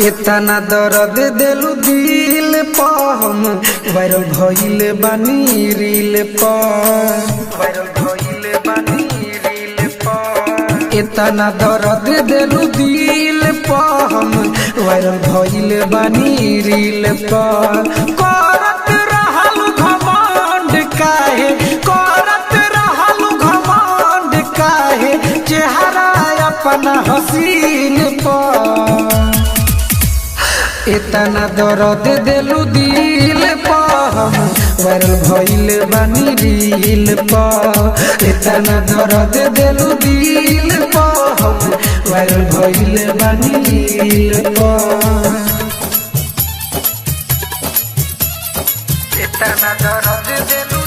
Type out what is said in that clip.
इतना दर्द दिलु दिल पा हम वायरल भइल बानी रील पा इतना दर्द दिलु दिल पा हम वायरल भइल बानी रील पा करत रहलु घमंड काहे करत रहलु घमंड काहे चेहरा अपना हसीन पा इतना दर्द दिलु दिल पा हम वायरल भइल बानी रील पा इतना दर्द दिलु दिल पा हम वायरल भइल बानी रील पा इतना दर्द दिलु